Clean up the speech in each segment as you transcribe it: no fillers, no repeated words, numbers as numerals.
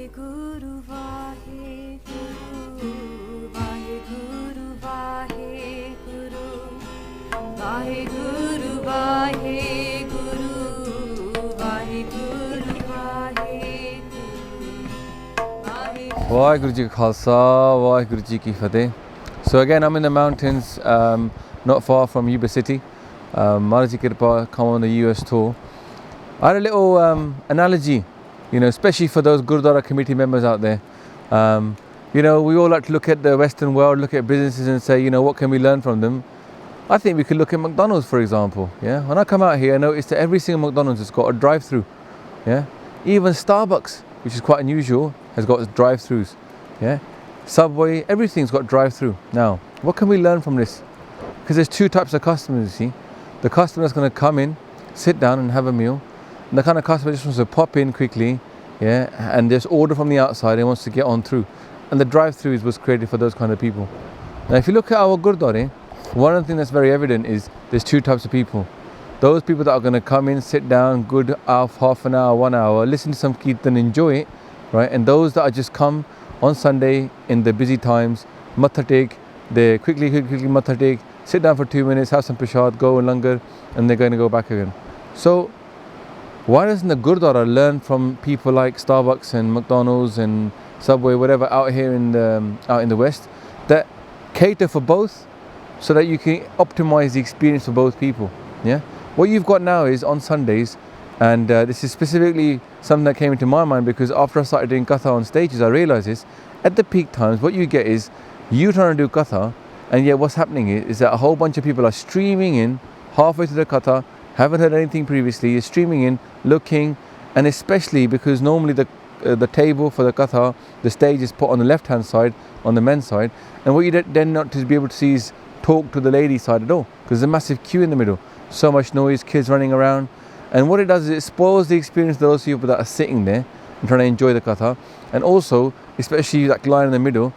Vaheguru, Vaheguru, Vaheguru, Vaheguru, Vaheguru, Vaheguru, Vaheguru, Vaheguru. Vaheguru Ji Ka Khalsa, Vaheguru Ji Ki Fateh. So again, I'm in the mountains, not far from Yuba City. Maharaj Ji Kirpa, come on the US tour. I had a little analogy, especially for those Gurdwara committee members out there. We all like to look at the Western world, look at businesses and say, what can we learn from them? I think we could look at McDonald's, for example. Yeah, when I come out here, I notice that every single McDonald's has got a drive-through. Yeah, even Starbucks, which is quite unusual, has got drive-throughs. Yeah, Subway, everything's got drive-through. Now, what can we learn from this? Because there's two types of customers, you see. The customer is going to come in, sit down and have a meal. And the kind of customer just wants to pop in quickly, yeah, and just order from the outside and wants to get on through. And the drive-through was created for those kind of people. Now, if you look at our Gurdwara, one of the things that's very evident is there's two types of people. Those people that are going to come in, sit down, good half an hour, 1 hour, listen to some kirtan, enjoy it, right? And those that are just come on Sunday in the busy times, matha take, they quickly matha take, sit down for 2 minutes, have some prasad, go and langar, and they're going to go back again. So why doesn't the Gurdwara learn from people like Starbucks and McDonalds and Subway, whatever, out here in the West, that cater for both, so that you can optimize the experience for both people? Yeah. What you've got now is on Sundays, and this is specifically something that came into my mind because after I started doing Katha on stages, I realized this. At the peak times, what you get is you trying to do Katha, and yet what's happening is that a whole bunch of people are streaming in halfway through the Katha, haven't heard anything previously, is streaming in, looking, and especially because normally the table for the Katha, the stage is put on the left hand side, on the men's side, and what you then not to be able to see is talk to the ladies side at all, because there's a massive queue in the middle, so much noise, kids running around, and what it does is it spoils the experience of those people that are sitting there and trying to enjoy the Katha, and also, especially that line in the middle,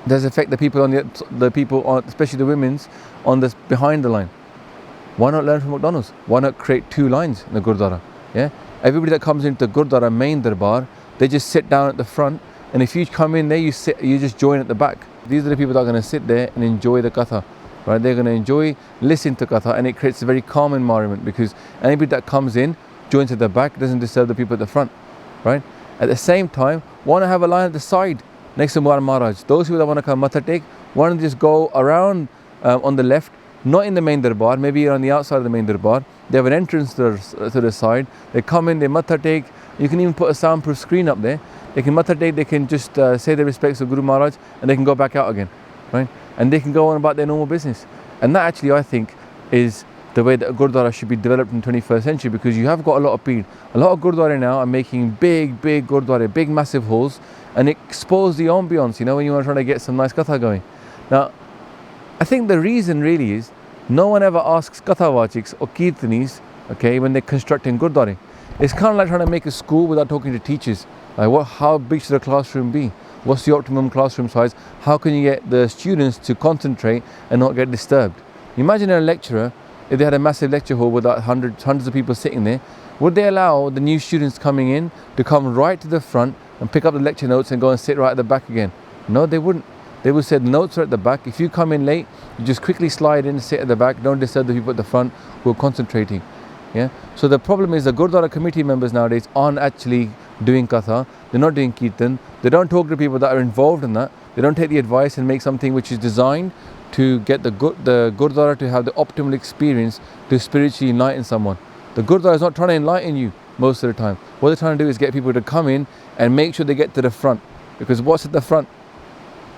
does affect the people especially the women's on the behind the line. Why not learn from McDonald's? Why not create two lines in the Gurdwara? Yeah, everybody that comes into the Gurdwara main darbar, they just sit down at the front, and if you come in there, you just join at the back. These are the people that are going to sit there and enjoy the Katha, right? They're going to enjoy listening to Katha, and it creates a very calm environment because anybody that comes in, joins at the back, doesn't disturb the people at the front, right? At the same time, want to have a line at the side next to Maharaj. Those people that want to come matha take, want to just go around on the left, not in the main darbar, maybe on the outside of the main darbar. They have an entrance to the side. They come in, they matha take. You can even put a soundproof screen up there. They can matha take, they can just say their respects to Guru Maharaj, and they can go back out again, right? And they can go on about their normal business. And that actually, I think, is the way that a Gurdwara should be developed in the 21st century, because you have got a lot of peed. A lot of Gurdwara now are making big Gurdwara, big massive halls, and expose the ambience, when you are trying to get some nice Katha going. Now, I think the reason really is no one ever asks Kathawachiks or Kirtanis, okay, when they're constructing Gurdwara. It's kind of like trying to make a school without talking to teachers. Like how big should a classroom be? What's the optimum classroom size? How can you get the students to concentrate and not get disturbed? Imagine a lecturer, if they had a massive lecture hall with hundreds of people sitting there, would they allow the new students coming in to come right to the front and pick up the lecture notes and go and sit right at the back again? No, they wouldn't. They would say the notes are at the back. If you come in late, you just quickly slide in, sit at the back, don't disturb the people at the front who are concentrating. Yeah. So the problem is the Gurdwara committee members nowadays aren't actually doing Katha, they're not doing Kirtan, they don't talk to people that are involved in that, they don't take the advice and make something which is designed to get the Gurdwara to have the optimal experience to spiritually enlighten someone. The Gurdwara is not trying to enlighten you most of the time. What they're trying to do is get people to come in and make sure they get to the front. Because what's at the front?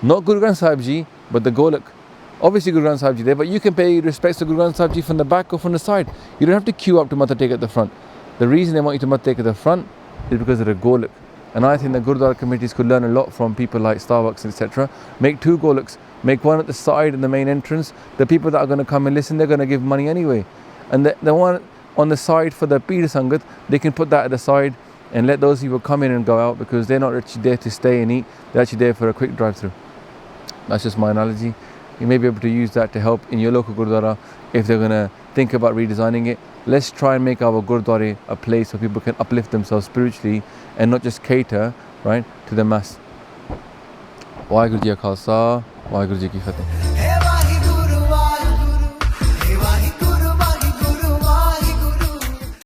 Not Guru Granth Sahib Ji, but the Golak. Obviously Guru Granth Sahib Ji there, but you can pay respects to Guru Granth Sahib Ji from the back or from the side. You don't have to queue up to matha take at the front. The reason they want you to matha take at the front is because of the Golak. And I think the Gurdwara committees could learn a lot from people like Starbucks, etc. Make two Golaks, make one at the side in the main entrance. The people that are going to come and listen, they're going to give money anyway. And the one on the side for the Pir Sangat, they can put that at the side and let those people come in and go out, because they're not actually there to stay and eat, they're actually there for a quick drive-through. That's just my analogy. You may be able to use that to help in your local Gurdwara if they're going to think about redesigning it. Let's try and make our Gurdwara a place where people can uplift themselves spiritually and not just cater right, to the mass. Waheguru Ji Ka Khalsa, Waheguru Ji Ki Fateh.